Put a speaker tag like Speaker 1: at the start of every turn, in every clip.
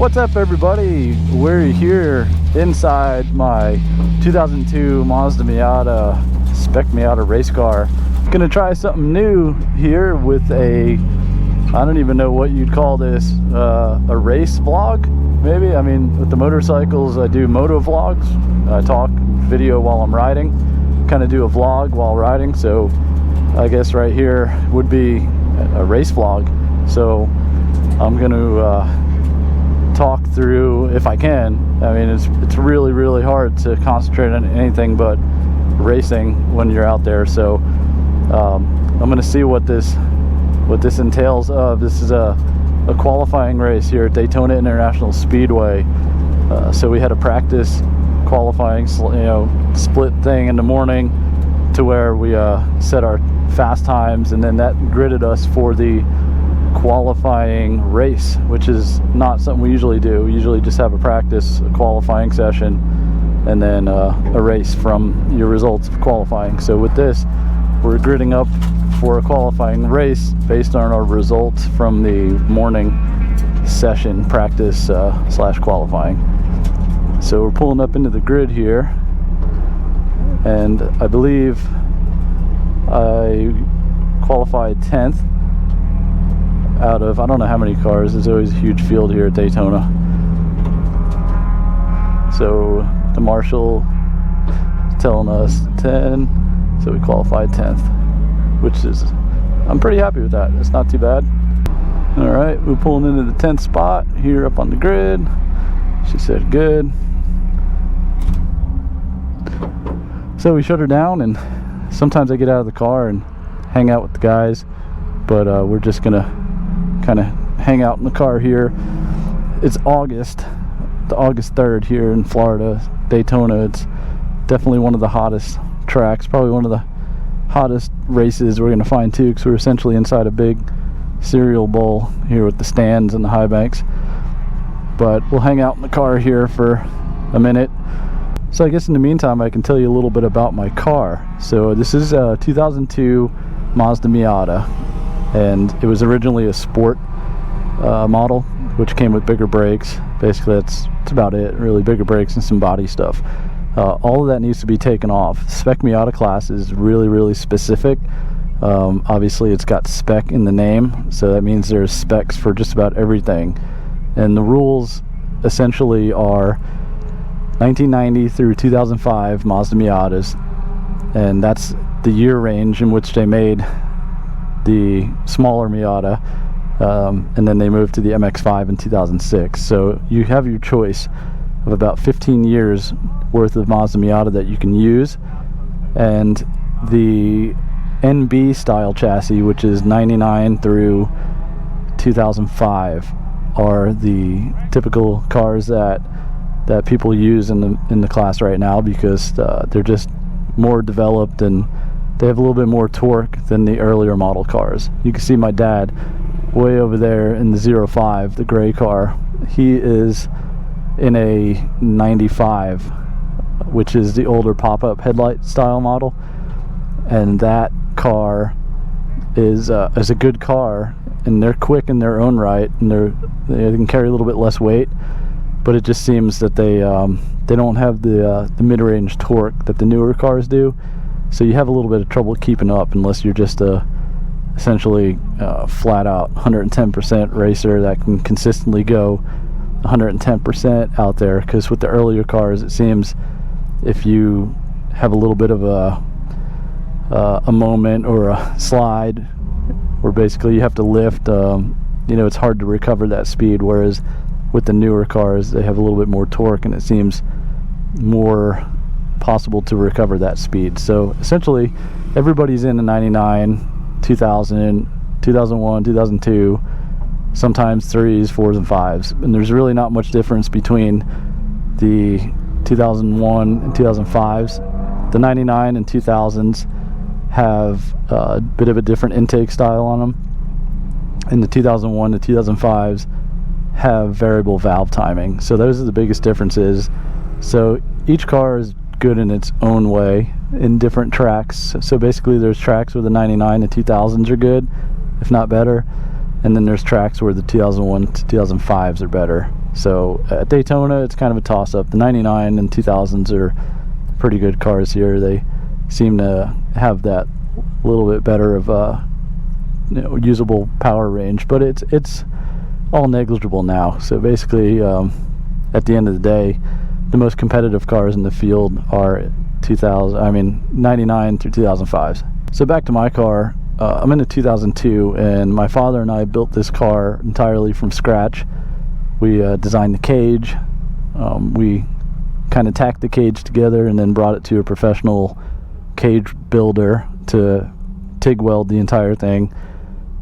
Speaker 1: What's up, everybody? We're here inside my 2002 Mazda Miata, Spec Miata race car. Gonna try something new here with a, I don't even know what you'd call this, a race vlog, maybe? I mean, with the motorcycles, I do moto vlogs. I talk video while I'm riding, kind of do a vlog while riding, so I guess right here would be a race vlog. So I'm gonna talk through, if I can. I mean, it's really hard to concentrate on anything but racing when you're out there. So I'm gonna see what this entails. This is a qualifying race here at Daytona International Speedway. So we had a practice qualifying, split thing in the morning to where we set our fast times, and then that gridded us for the qualifying race, which is not something we usually do. We usually just have a practice, a qualifying session, and then a race from your results of qualifying. So with this, we're gridding up for a qualifying race based on our results from the morning session, practice slash qualifying. So we're pulling up into the grid here, and I believe I qualified 10th out of, I don't know how many cars. There's always a huge field here at Daytona. So the marshal is telling us 10, so we qualified 10th, which is, I'm pretty happy with that. It's not too bad. All right, we're pulling into the 10th spot here up on the grid. She said good. So we shut her down, and sometimes I get out of the car and hang out with the guys, but we're just gonna kind of hang out in the car here. It's August 3rd here in Florida, Daytona. It's definitely one of the hottest tracks, probably one of the hottest races we're going to find too, because we're essentially inside a big cereal bowl here with the stands and the high banks. But we'll hang out in the car here for a minute. So I guess in the meantime, I can tell you a little bit about my car. So this is a 2002 Mazda Miata, and it was originally a sport model, which came with bigger brakes. Basically, that's about it, really. Bigger brakes and some body stuff. All of that needs to be taken off. Spec Miata class is really specific. Obviously, it's got spec in the name, so that means there's specs for just about everything. And the rules essentially are 1990 through 2005 Mazda Miatas, and that's the year range in which they made the smaller Miata, and then they moved to the MX-5 in 2006. So you have your choice of about 15 years worth of Mazda Miata that you can use, and the NB style chassis, which is 99 through 2005, are the typical cars that people use in the class right now, because they're just more developed and they have a little bit more torque than the earlier model cars. You can see my dad way over there in the 05, the gray car. He is in a 95, which is the older pop-up headlight style model, and that car is a good car, and they're quick in their own right, and they can carry a little bit less weight, but it just seems that they don't have the mid-range torque that the newer cars do. So you have a little bit of trouble keeping up unless you're just essentially flat out 110% racer that can consistently go 110% out there. Because with the earlier cars, it seems if you have a little bit of a moment or a slide where basically you have to lift, it's hard to recover that speed. Whereas with the newer cars, they have a little bit more torque, and it seems more possible to recover that speed. So essentially everybody's in the 99, 2000, 2001, 2002, sometimes 3s, 4s, and 5s, and there's really not much difference between the 2001 and 2005s. The 99 and 2000s have a bit of a different intake style on them, and the 2001 to 2005s have variable valve timing. So those are the biggest differences. So each car is good in its own way in different tracks. So basically there's tracks where the 99 and 2000s are good, if not better, and then there's tracks where the 2001 to 2005s are better. So at Daytona, it's kind of a toss-up. The 99 and 2000s are pretty good cars here. They seem to have that little bit better of usable power range, but it's all negligible now. So basically, at the end of the day, the most competitive cars in the field are 99 through 2005s. So back to my car. I'm in a 2002, and my father and I built this car entirely from scratch. We designed the cage. We kind of tacked the cage together and then brought it to a professional cage builder to TIG weld the entire thing,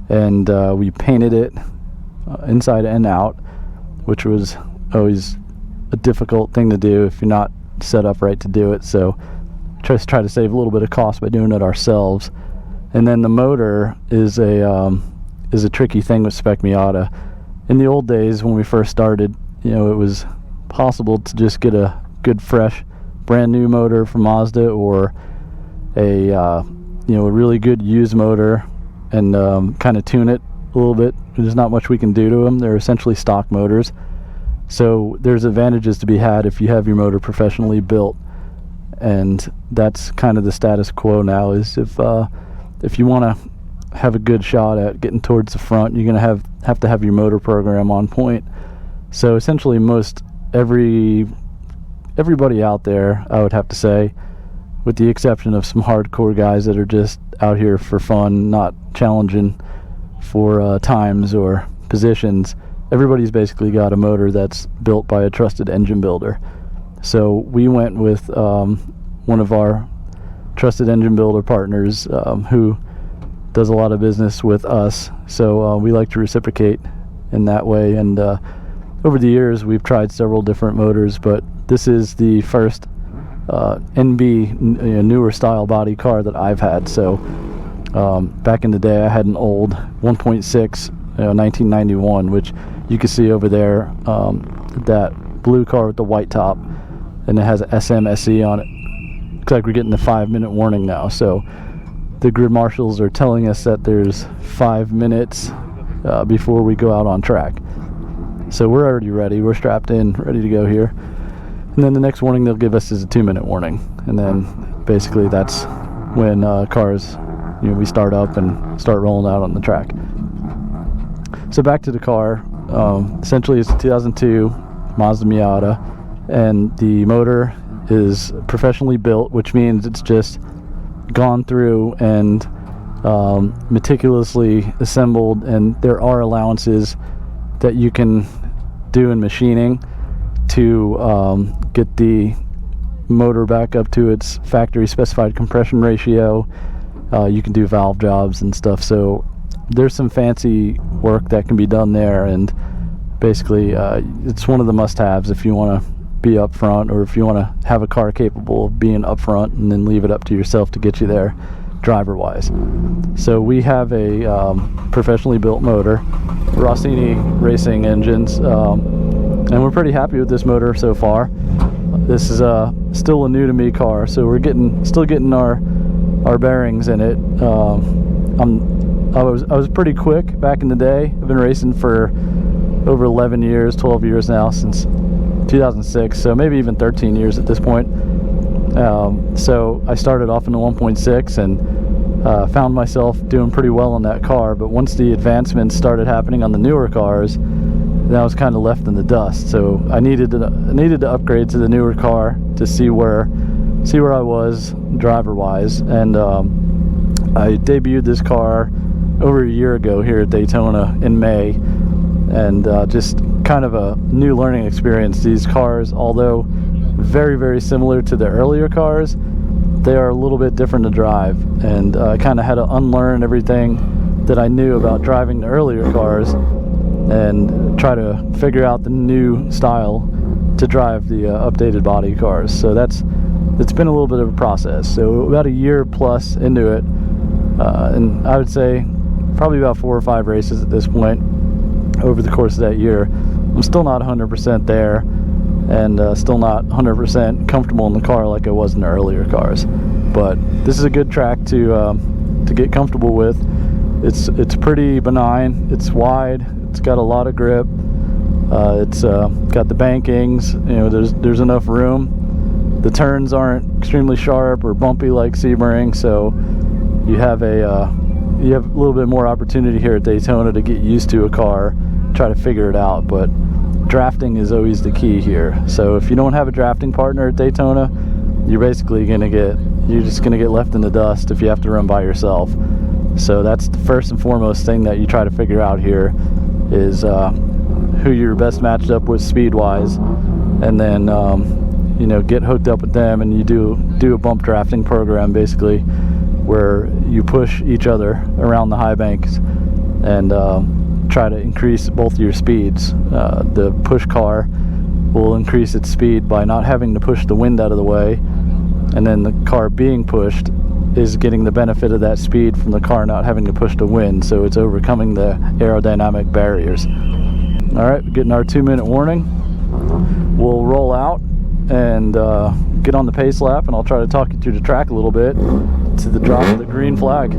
Speaker 1: and we painted it inside and out, which was always a difficult thing to do if you're not set up right to do it. So just try to save a little bit of cost by doing it ourselves. And then the motor is a tricky thing with Spec Miata. In the old days when we first started, it was possible to just get a good fresh brand new motor from Mazda, or a really good used motor, and kind of tune it a little bit. There's not much we can do to them. They're essentially stock motors. So there's advantages to be had if you have your motor professionally built, and that's kind of the status quo now. Is if you want to have a good shot at getting towards the front, you're going to have to have your motor program on point. So essentially, everybody out there, I would have to say, with the exception of some hardcore guys that are just out here for fun, not challenging for times or positions, everybody's basically got a motor that's built by a trusted engine builder. So we went with one of our trusted engine builder partners who does a lot of business with us. So we like to reciprocate in that way. And over the years, we've tried several different motors, but this is the first NB, newer style body car that I've had. So back in the day, I had an old 1.6 1991, which you can see over there, that blue car with the white top, and it has a SMSE on it. Looks like we're getting the 5-minute warning now. So the grid marshals are telling us that there's 5 minutes before we go out on track. So we're already ready. We're strapped in, ready to go here. And then the next warning they'll give us is a 2-minute warning. And then basically that's when cars, we start up and start rolling out on the track. So back to the car. Essentially it's a 2002 Mazda Miata, and the motor is professionally built, which means it's just gone through and meticulously assembled, and there are allowances that you can do in machining to get the motor back up to its factory specified compression ratio. You can do valve jobs and stuff, so there's some fancy work that can be done there, and basically it's one of the must-haves if you want to be up front, or if you want to have a car capable of being up front and then leave it up to yourself to get you there driver wise. So we have a professionally built motor, Rossini racing engines, and we're pretty happy with this motor so far. This is still a new to me car, so we're still getting our bearings in it. I was pretty quick back in the day. I've been racing for over 11 years, 12 years now, since 2006, so maybe even 13 years at this point. So I started off in the 1.6 and found myself doing pretty well on that car, but once the advancements started happening on the newer cars, then I was kind of left in the dust. So I needed to upgrade to the newer car to see where I was driver wise, and I debuted this car over a year ago here at Daytona in May, and just kind of a new learning experience. These cars, although very, very similar to the earlier cars, they are a little bit different to drive, and I kind of had to unlearn everything that I knew about driving the earlier cars and try to figure out the new style to drive the updated body cars. So it's been a little bit of a process. So about a year plus into it, and I would say probably about 4 or 5 races at this point over the course of that year. I'm still not 100% there, and still not 100% comfortable in the car like I was in the earlier cars. But this is a good track to get comfortable with. It's pretty benign. It's wide. It's got a lot of grip. It's got the bankings, you know, there's enough room. The turns aren't extremely sharp or bumpy like Sebring, so you have a little bit more opportunity here at Daytona to get used to a car, try to figure it out. But drafting is always the key here. So if you don't have a drafting partner at Daytona, you're basically you're just gonna get left in the dust if you have to run by yourself. So that's the first and foremost thing that you try to figure out here is who you're best matched up with speed-wise, and then you know, get hooked up with them, and you do a bump drafting program basically, where you push each other around the high banks and try to increase both your speeds. The push car will increase its speed by not having to push the wind out of the way, and then the car being pushed is getting the benefit of that speed from the car not having to push the wind, so it's overcoming the aerodynamic barriers. Alright, getting our 2-minute warning. We'll roll out and get on the pace lap, and I'll try to talk you through the track a little bit to the drop of the green flag.